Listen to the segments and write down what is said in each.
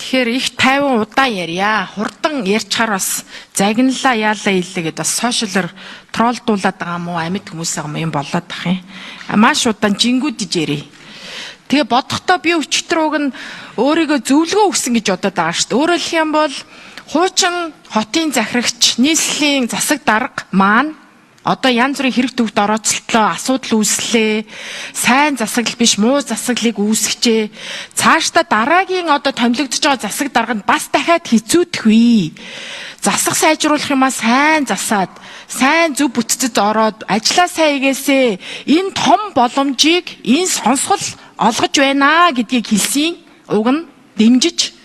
Тэгэхээр их 50 удаа ярья. Хурдан ярьчаар бас загналаа яалаа илээ гэдээ бас сошиалэр троллдуулаад байгаа юм уу? Амьд хүмүүсээ юм болоод ах юм. Маш удаан жингүүдж ярий. Тэгээ бодохдоо би өчтөр уг нь өөрийгөө зөвлөгөө өгсөн гэж бодоод байгаа шүү дээ. Өөрөөр хэлэх юм бол хуучин хотын захирагч нийслэлийн засаг дарга маань одоо янз бүрийн хэрэг төвд орооцолтлоо асуудал үүслээ. Сайн засаглал биш муу засаглалыг үүсгэжээ. Цаашдаа дараагийн одоо томилогдож байгаа засаг дарганд бас дахиад хэцүүдэх. Засах сайжруулах юмаа сайн засаад, сайн зөв бүтцэд ороод ажиллаа сайн хийгээсээ энэ том боломжийг энэ сонсгол олгож байна гэдгийг хэлсэн. Уг нь дэмжиж.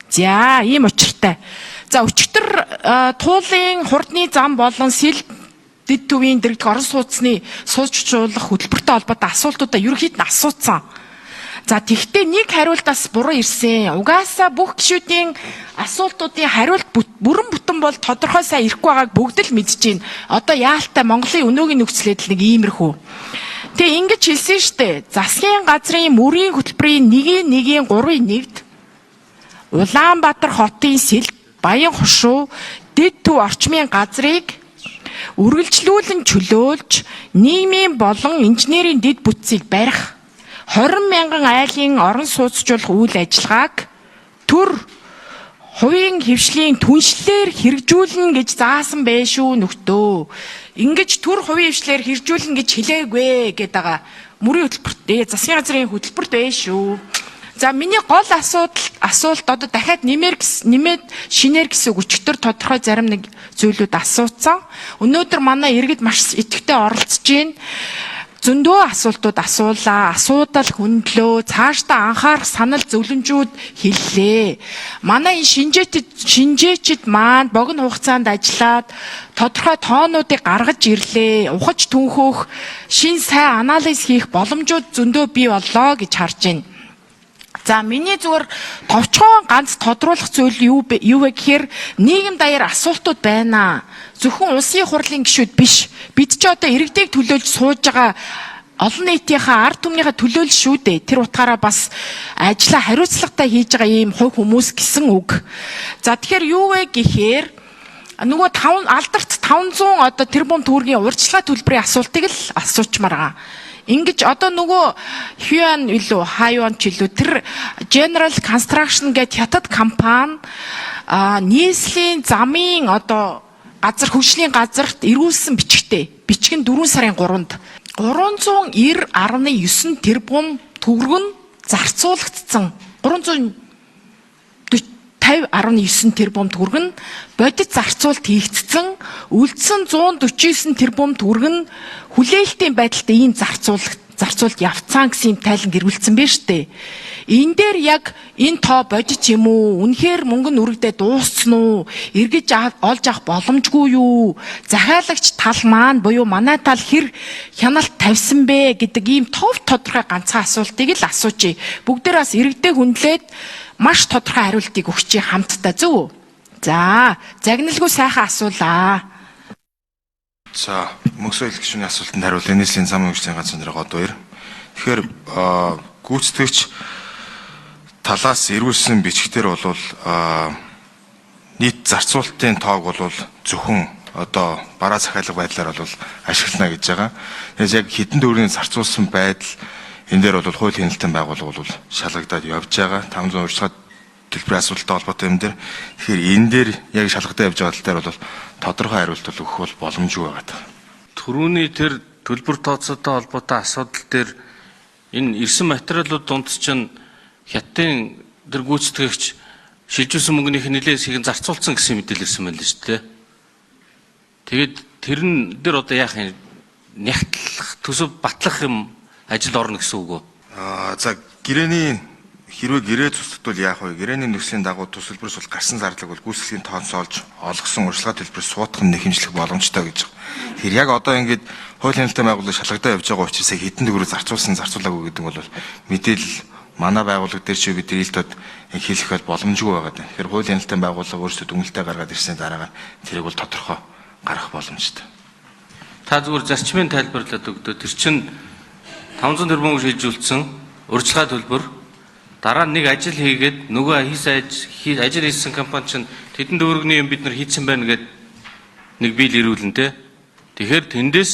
За, ийм учиртай. За, өчтөр туулын хурдны зам болон сэл дэд төвийн дэргэдэх орон сууцны суучруулах хөтөлбөртэй холбоотой асуултуудаа ерөнхийд нь асуусан. За тэгвэл нэг хариулт бас буруу ирсэн. Угаасаа бүх гишүүдийн асуултуудын хариулт бүрэн бүтэн бол тодорхой сайн ирэхгүй байгааг бүгд л мэдж байна. Одоо яалтаа Монголын өнөөгийн нөхцөл байдал нэг иймэрхүү. Тэгээ ингэж хэлсэн штэ. Засгийн газрын мөрийн хөтөлбөрийн 1-1-3-1-д Улаанбаатар хотын сэлд Баян хошуу дэд төв орчмын газрыг үргэлжлүүлэн чөлөөлж нийгмийн болон инженерийн дэд бүтцийг барих 20 мянган айлын орон сууцжуулах үйл ажиллагааг төр хувийн хвшлийн түншлэлээр хэрэгжүүлнэ гэж заасан бэ шүү нөхдөө. Ингэж төр хувийн хвшлээр хэрэгжүүлнэ гэж хэлээгүй гэдэг байгаа. Мөрийн хөтөлбөрт засгийн газрын хөтөлбөрт бэ шүү. За миний гол асуулт одоо дахиад нэмээд шинээр гэсэн үг өчтөр тодорхой зарим нэг зүйлүүд асууцсан. Өнөөдөр манай иргэд маш идэвхтэй оролцож байна. Зөндөө асуултууд асуулаа. Асуудал хөндлөө. Цаашдаа анхаарах санал зөвлөмжүүд хэллээ. Манай энэ шинжээчид маань богино хугацаанд ажиллаад тодорхой тоонуудыг гаргаж ирлээ. Ухаж түнхөх, шин сайн анализ хийх боломжууд зөндөө бий боллоо гэж харж байна. За миний зүгээр товчхон ганц тодруулах зүйл юу вэ гэхээр нийгэм даяар асуултууд байна. Зөвхөн улсын хурлын гишүүд биш. Бид ч одоо иргэдийг төлөөлж сууж байгаа олон нийтийнхээ ард түмнийхээ төлөөлөл шүү дээ. Тэр утгаараа бас ажлаа хариуцлагатай хийж байгаа ийм хувь хүмүүс гэсэн үг. За тэгэхээр юу вэ гэхээр нөгөө алдарт 500 одоо тэрбум төгрөгийн урьдчилгаа төлбөрийн асуултыг л асуучмаар байгаа. Ингэж одоо нөгөө Hyun илүү Hyun ч илүү тэр General Construction гэдэг хятад компани нийслэлийн замын одоо газар хөгжлийн газарт эрүүлсэн бичгтээ. Бичгэн 4 сарын 3-нд 390.9 тэрбум төгрөг нь зарцуулагдсан. 350.9 тэрбум төгрөг нь бодит зарцуулт хийгдсэн. Үлдсэн 149 тэрбум төгрөг нь хүлээлтийн байдалд ийм зарцуулт явцсан гэсэн юм тайлан гэрүүлсэн байна штэ. Энэ дээр яг энэ тоо бодит юм уу? Үнэхээр мөнгө нь үргэлдээ дууссан уу? Эргэж олж авах боломжгүй юу? Захиалагч тал маань буюу манай тал хэр хяналт тавьсан бэ гэдэг ийм тодорхой ганцхан асуултыг л асууж. Бүгдээр бас иргэдээ хүндлээд маш тодорхой хариултыг өгч хамтдаа зөв үү? За, загналгүй сайхан асуулаа. За, мөнх соёл гишүүний асуултанд хариулъя. Нийслэлийн замын хөгжлийн газрын дарга год баяр. Тэгэхээр гүйцэтгэгч талаас эрүүлсэн бичгтэр бол нийт зарцуулалтын тоог бол зөвхөн одоо бараа захиалга байдлаар бол ашиглана гэж байгаа. Тэгэхээр яг хэдэн төгрөгийн зарцуулсан байдал энэ дээр бол хууль хяналтын байгууллага бол шалгагдаад явж байгаа. 500 урьдчилгаа төлбөрийн асуудалтай холбоотой юм дээр. Тэгэхээр энэ дээр яг шалгагдаад явж байгаа тал дээр бол тодорхой хариулт өгөх бол боломжгүй байгаа. Төрөүний тэр төлбөр тооцоотой холбоотой асуудал дээр энэ ирсэн материалууд дунд чинь хятадын тэр гүйцэтгэгч шилжүүлсэн мөнгөнийх нэлээс их зарцуулсан гэсэн мэдээлэл ирсэн байна л шүү дээ. Тэгээд тэрэн дээр одоо яах юм? Нягтлах, төсөв батлах юм ажил орно гэсэн үг үү? За гэрээний хэрвээ гэрээ цуцтвал яах вэ? Гэрээний нөхцөлийн дагуу төсөлбөрс бол гарсан зарлаг бол гүйцэтгэлийн тооцоолж олгосон урьдчилгаа төлбөрөс суутах нь нэхэмжлэх боломжтой гэж байна. Тэгэхээр яг одоо ингээд хууль хяналтын байгууллага шалгагдаа явж байгаа учраас хэдэн төгрөг зарцуулаагүй гэдэг бол мэдээлэл манай байгууллага дээр ч бид хэлтод хэлэх боломжгүй байгаа. Тэгэхээр хууль хяналтын байгууллага өөрсдөө дүгнэлтээ гаргаад ирсний дараа тэрийг бол тодорхой гаргах боломжтой. Та зүгээр зарчмын тайлбарлаад өгдөө. Тэр чинь 500 тэрбум шилжүүлсэн урьдчилгаа төлбөр дараа нь нэг ажил хийгээд нөгөө ажил хийсэн компани чинь тэдэн төгрөгний юм бид нар хийсэн байна гэд нэг биел ирүүлэн тэ. Тэгэхээр тэндээс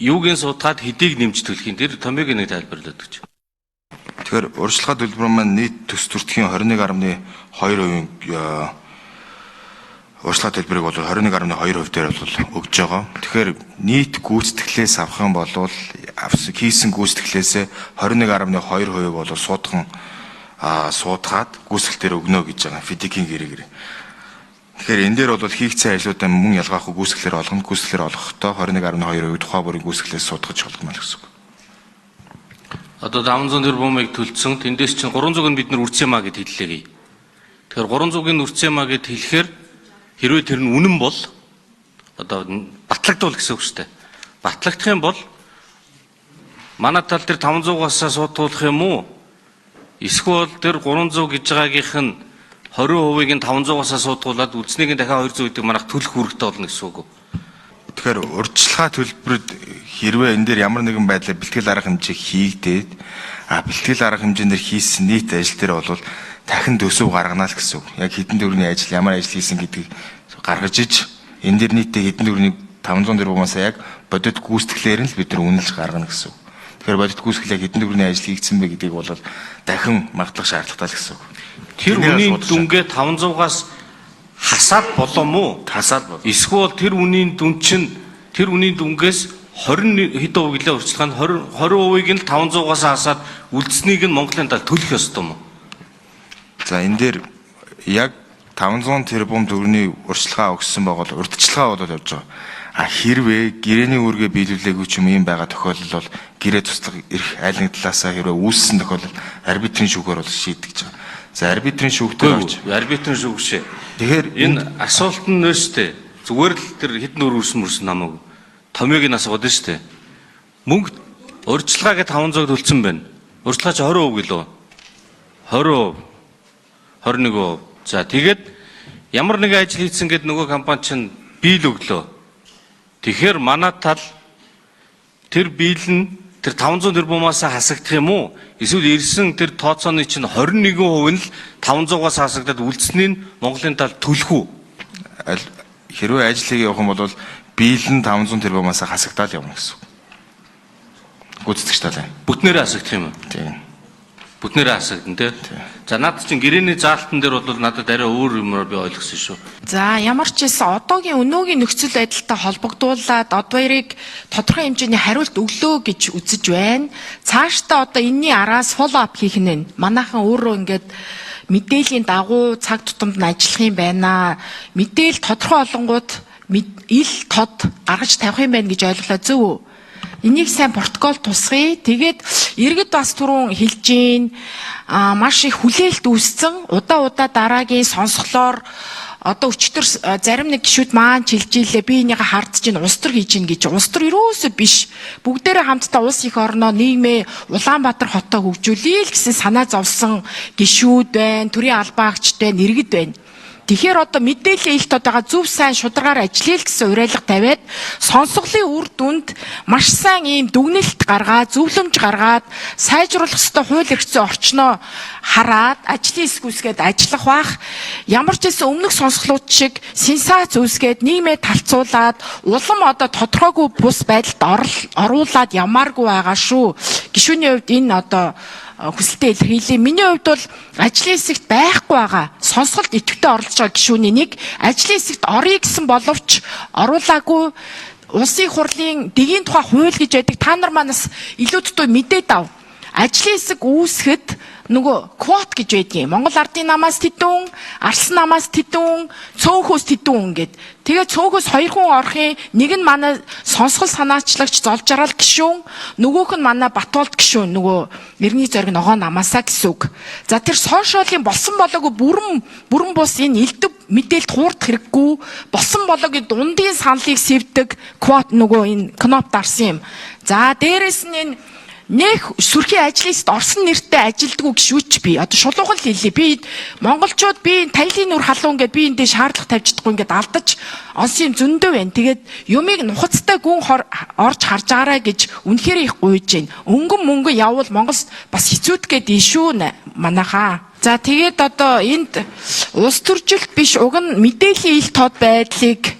юугийн судгаад хэдийг нэмж төлөхийн тэр томьёог нэг тайлбарлаад өгч. Тэгэхээр урьдчилгаа төлбөр маань нийт төс төртгийн 21.2% урьдчилгаа төлбөрийг бол 21.2% дээр бол өгж байгаа. Тэгэхээр нийт гүйцэтгэлээс авах юм бол хийсэн гүйцэтгэлээс 21.2% бол суудхан суудгаад гүйцэтгэл дээр өгнө гэж байгаа. Фидикийн гэрээгээр. Тэгэхээр энэ дээр бол хийгцэн ажлуудаа мөн ялгаахгүй гүйцэтгэлээр олгоно. Гүйцэтгэлээр олгохдоо 21.2% тухай бүрийн гүйцэтгэлээс суудгаж олгоно гэсэн үг. Одоо 500 тэрбумыг төлсөн. Тэндээс чинь 300-ыг нь бид нар үрцээ маа гэд хэллээ. Тэгэхээр 300-ыг нь үрцээ маа гэд хэлэхээр хэрвээ тэр нь үнэн бол одоо батлагдвал гэсэн үг шүү дээ. Батлагдах юм бол манай тал дээр 500-аас суудуулах юм уу? Эсвэл тэр 300 гэж байгаагийнх нь 20%-ийг нь 500-аас суудуулаад үлдснийг нь дахиад 200 гэдэг манайх төлөх үүрэгтэй болно гэсэн үг үү? Тэгэхээр урьдчилгаа төлбөрөд хэрвээ энэ дээр ямар нэгэн байдлаар бэлтгэл арга хэмжээ хийгдээд бэлтгэл арга хэмжээнд хийсэн нийт ажил дээр бол дахин төсөв гаргана л гэсэн үг. Яг хэдэн төгрөгийн ажил, ямар ажил хийсэн гэдгийг гаргаж иж энэ дээр нийтдээ хэдэн төгрөгийн 500 тэрбумаас яг бодит гүйцэтгэлээр нь л бид нар үнэлж гаргана гэсэн үг. Тэгэхээр бодит гүйцэтгэл яг хэдэн төгрөгийн ажил хийгдсэн бэ гэдгийг бол дахин магадлах шаардлагатай л гэсэн үг. Тэр үнийн дүнгээ 500-аас хасаад болоо мó? Хасаад бол. Эсвэл тэр үнийн дүн чинь тэр үнийн дүнгээс 20 хэдэн хувь гэлээ урьдчилгаа нь 20%-ийг нь 500-аас хасаад үлдсэнийг нь Монголын тал төлөх ёстой мó? За энэ дээр яг 500 тэрбум төгрөгийн урьдчилгаа өгсөн байгаа бол урьдчилгаа болоод явж байгаа. Хэрвээ гэрээний үүргээ биелүүлээгүй ч юм ийм байгаа тохиолдол бол гэрээ туслах эрх айл нэг талаасаа хэрвээ үүссэн тохиолдолд арбитрийн шүүгээр бол шийдэж байгаа. За арбитрийн шүүгтэр орж арбитрийн шүүг шээ. Тэгэхээр энэ асуулт нь нөөстэй. Зүгээр л тэр хэдэн өрөөсөн намайг томьёог нь асууад нь штэ. Мөнгө урьдчилгаа гэж 500 төлсөн байна. Урьдчилгаа чи 20% гэлөө. 20%. 21%. За тэгээд ямар нэгэн ажил хийсэн гэд нөгөө компани чинь биел өглөө. Тэгэхээр манай тал тэр биел нь тэр 500 тэрбумаас хасагдах юм уу? Эсвэл ирсэн тэр тооцооны чинь 21% нь л 500-аас хасагдаад үлдсэнийг Монголын тал төлөх үү? Хэрвээ ажил хийгээ явах юм бол биел нь 500 тэрбумаас хасагдаад явна гэсэн үг. Гүйцэтгэгч талаа. Бүтнээрээ хасагдах юм уу? Тийм. Бүтнээрээ хасагдана тий. За над чинь гэрээний заалтан дээр бол надад арай өөр юмроо би ойлгосон шүү. За ямар ч байсан одоогийн өнөөгийн нөхцөл байдалтай холбогдуулаад одоо яриг тодорхой хэмжээний хариулт өглөө гэж үзэж байна. Цаашдаа одоо энэний араас follow up хийх нь манайхан өөрөө ингээд мэдээллийн дагуу цаг тутамд нь ажиллах юм байна. Мэдээл тодорхой олонгууд ил тод гаргаж тавих юм байна гэж ойлголоо зөв үү? Энийг сайн протокол тусгая. Тэгээд иргэд бас түрүүн хэлж гин маш их хүлээлт үүссэн. Удаа дараагийн сонсголоор одоо өчтөр зарим нэг гишүүд маань чилжилээ. Би энийгээ хардж гин улс төр хийж гин гэж. Улс төр юусоо биш. Бүгдээрээ хамтдаа улс их орноо нийгмээ Улаанбаатар хотоо хөгжүүлэе л гэсэн санаа зовсон гишүүд байна. Төрийн албаагчд байна, иргэд байна. Тэгэхээр одоо мэдээлэл ил тод байгаа зөв сайн шударгаар ажиллая л гэсэн уриалга тавиад сонсголын үр дүнд маш сайн ийм дүгнэлт гаргаад зөвлөмж гаргаад сайжруулах ёстой хууль эрх зүйн орчноо хараад ажлын эсгүүсгээд ажиллах бах ямар ч гэсэн өмнөх сонсголууд шиг сенсац үүсгээд нийгмээ талцуулаад улам одоо тодорхойгүй бус байдалд оруулаад ямааргүй байгаа шүү. Гишүүний хувьд энэ одоо хүсэлтэд илэрхийлээ. Миний хувьд бол ажлын хэсэгт байхгүй байгаа. Сонсголт идэвхтэй оролцож байгаа гишүүний нэг ажлын хэсэгт орё гэсэн боловч оруулаагүй улсын хурлын дэгийн тухай хууль гэж байдаг. Та нар манаас илүү дутуу мэдээд ав. Ажлын хэсэг үүсгэхэд нөгөө квот гэж байдгийг. Монгол Ардын намаас тэдүүн, Арслан намаас тэдүүн, цөөхөөс тэдүүн гэд. Тэгээ цөөхөөс 2 хүн орохын нэг нь манай сонсгол санаачлагч Золжарал гишүүн, нөгөөх нь манай Батуулд гишүүн нөгөө Иргэний зориг ногоо намаасаа гэсэн үг. За тэр сошиалын болсон болоогүй бүрэн бус энэ элдв мэдээлэлд хуурдах хэрэггүй болсон болоогүй дундын саналыг сэвдэг квот нөгөө энэ кноп дарсан юм. За дээрэс нь энэ Нэх сүрхийн ажлыст орсон нэртэй ажилддаг гişүүч би. Одоо шулуухан л хэлээ. Би монголчууд би тайлын нүр халуун гэд би эндээ шаардлага тавьж чадахгүй ингээд алдаж онсын зөндөө байна. Тэгээд юмыг нухацтай гүн орж харж байгаарай гэж үнэхээр их гуйж байна. Өнгөн мөнгө явбал Монголд бас хэцүүд гээд ишүү манайхаа. За тэгээд одоо энд улс төржилт биш уг нь мэдээллийн ил тод байдлыг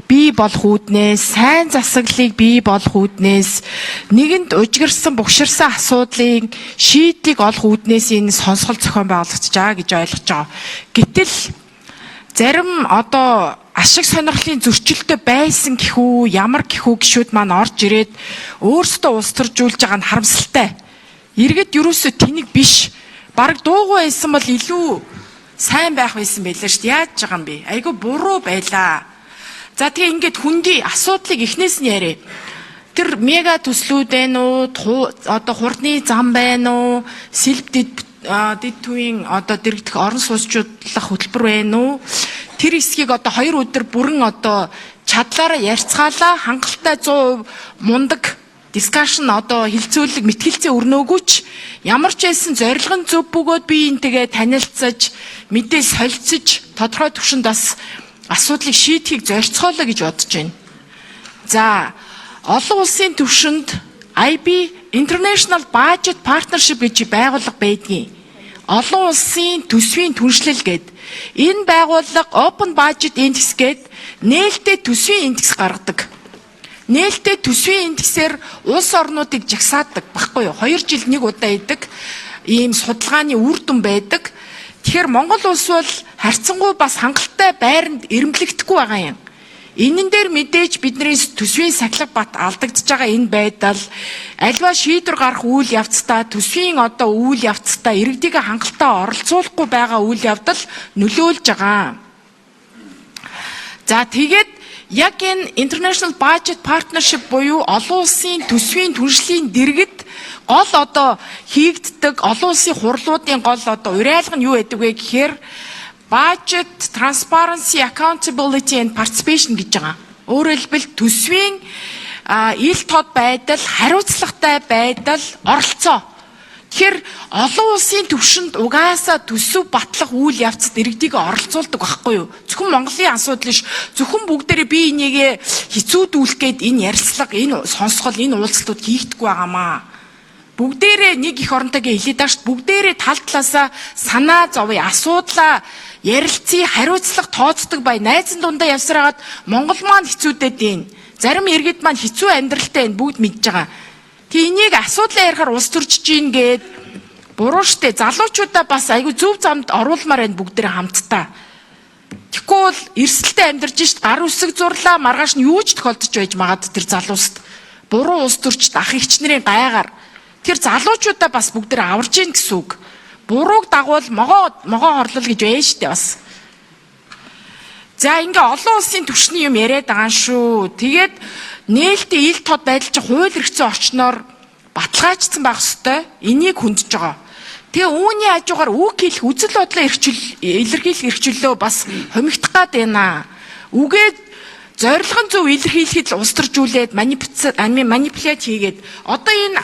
бий болох үүднээс, сайн засаглалыг бий болох үүднээс, нэгэнд ужигэрсэн бухширсан асуудлын шийдлийг олох үүднээс энэ сонсгол зохион байгуулагдаж байгаа гэж ойлгож байгаа. Гэтэл зарим одоо ашиг сонирхлын зөрчилтэй байсан гэхүү, ямар гэхүү гişүүд маань орж ирээд өөрсдөө улс төржүүлж байгаа нь харамсалтай. Иргэд юусоо тэнэг биш. Бараг дуугүй байсан бол илүү сайн байх байсан байлаа шүү дээ. Яаж байгаа юм бэ? Айгу буруу байлаа. За тэгээ ингээд хүндий асуудлыг эхнээс нь яриа. Тэр мега төслүүд байна уу? Одоо хурдны зам байна уу? Сэлб дид төвийн одоо дэрэгдэх орон сууцчлах хөтөлбөр байна уу? Тэр хэсгийг одоо 2 өдөр бүрэн одоо чадлаараа ярьцгаалаа, хангалттай 100% мундаг дискшн одоо хилцүүлэг мэтгэлцээ өрнөөгүйч ямар ч байсан зорилго нь зөв бөгөөд би энтэйгээ танилцаж, мэдээ солилцож, тодорхой түвшинд бас асуудлыг шийдэхийг зорцгоолоо гэж бодож байна. За, олон улсын түвшинд IB International Budget Partnership гэж байгууллага байдгийг. Олон улсын төсвийн түншлэл гээд энэ байгууллага Open Budget Index гээд нээлттэй төсвийн индекс гаргадаг. Нээлттэй төсвийн индексээр улс орнуудыг жагсаадаг баггүй юу? 2 жилд нэг удаа идэг ийм судалгааны үр дүн байдаг. Тэгэхээр Монгол улс бол харьцангуй бас хангалттай байранд эрэмблэгдэхгүй байгаа юм. Энэн дээр мэдээж бидний төсвийн сахилга бат алдагдж байгаа энэ байдал альва шийдвэр гарах үйл явцдаа төсвийн одоо үйл явцдаа иргэдийг хангалттай оролцуулахгүй байгаа үйл явдал нөлөөлж байгаа. За тэгээд яг энэ International Budget Partnership буюу олон улсын төсвийн түншлэлийн дэргэд гол одоо хийгддэг олон улсын хурлуудын гол одоо уриалга нь юу байдаг вэ гэхээр Budget Transparency, Accountability and Participation гэж байгаа. Өөрөөр хэлбэл төсвийн ил тод байдал, хариуцлагатай байдал, оролцоо. Тэгэхээр олон улсын түвшинд угаасаа төсөв батлах үйл явцад иргэдийг оролцуулдаг байхгүй юу? Зөвхөн Монголын асуудал биш, зөвхөн бүгдээрээ бие энийгээ хэцүүдүүлэх гээд энэ ярьцлага, энэ сонсгол, энэ уулзалтууд хийгдэггүй байгаамаа. Бүгдээрээ нэг их оронтойгоо хэлээд байгаа шүү дээ. Бүгдээрээ тал талаасаа санаа зовъё, асуудлаа ярилцъя, хариуцлага тооцдог бай. Найзан дундаа явсараад Монгол маань хэцүүдэд байна. Зарим иргэд маань хэцүү амьдралтай байна. Бүгд мэдж байгаа. Тэг энийг асуудлаа ярихаар улс төржиж гин гээд буруу штэ. Залуучуудаа бас айгүй зөв замд оруулмаар байна бүгдээрээ хамтдаа. Тэгэхгүй бол эрсдэлтэй амьдарч шít гар үсэг зурлаа маргааш нь юу ч тохиолдож байж магад тэр залууст. Буруу улс төрчд ах эгч нарын гайгаар тэр залуучуудаа бас бүгдээрээ аварж гин гэсэн үг. Бурууг дагвал могоо хорлол гэж байна штэ бас. За ингээ олон улсын түвшний юм яриад байгаа шүү. Тэгээд нээлттэй ил тод байдал чи хууль эрхцэн орчноор баталгаажсан байх ёстой. Энийг хүндэж байгаа. Тэгээ үүний хажуугаар үг хэлэх үзэл бодлоо илэрхийлэх эрхчлөлөө бас хомигдох гад байна. Үгээд зорилго нь зөв илэрхийлэхэд л улс төржүүлээд манипуляц хийгээд одоо энэ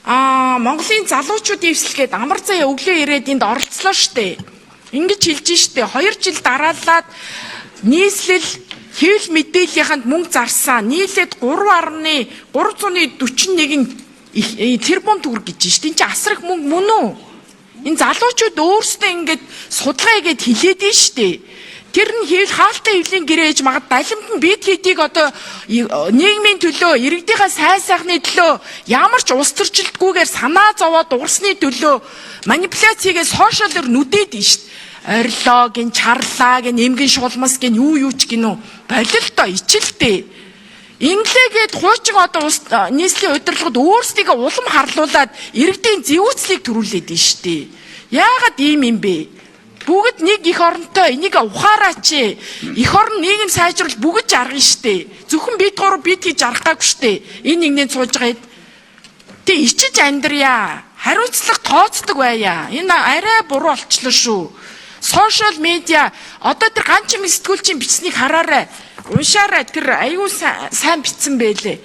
Монголын залуучуудын эвсэлгээд амар заяа өглөө ирээд энд оролцлоо штэ. Ингэж хэлж штэ 2 жил дараалаад нийслэл хэвлэл мэдээллийнхэнд мөнгө зарсан. Нийлээд 3.341 тэрбум төгрөг гэж штэ. Энд чи асар их мөнгө мөн үү? Энэ залуучууд өөрсдөө ингэж судалгаа хийгээд хэлээд нь штэ. Тэр нь хаалттай хэвлийн гэрээж магад далимт нь бид хэдийг одоо нийгмийн төлөө, иргэдийнхээ сайн сайхны төлөө ямар ч улс төрчлөлтгүйгээр санаа зовоод уурсны төлөө манипуляц хийгээд сошиалор нүдээд нь шүү дээ. Орилоо гин чарлаа гин эмгэн шулмас гин юу ч гинөө болилтой ичэлтэй. Инглигээд хуучин одоо нийслэлийн удирдлагад өөрсдийгөө улам харлуулад иргэдийн зэвүүцлийг төрүүлээд нь шүү дээ. Яагаад ийм юм бэ? Бүгд нэг их оронтой энийг ухаараач. Их орон нийгэм сайжруулж бүгд жаргана штэ. Зөвхөн бид гур бид хийж жарах гаагүй штэ. Энэ нэгнээ сууж байгаа. Тэ ичиж амьдрья. Хариуцлага тооцдог байя. Энэ арай буруу болчлоо шүү. Сошиал медиа одоо тэр ганчин сэтгүүлчийн бичснийг хараарай. Уншаарай. Тэр аюу сайн бичсэн байлээ.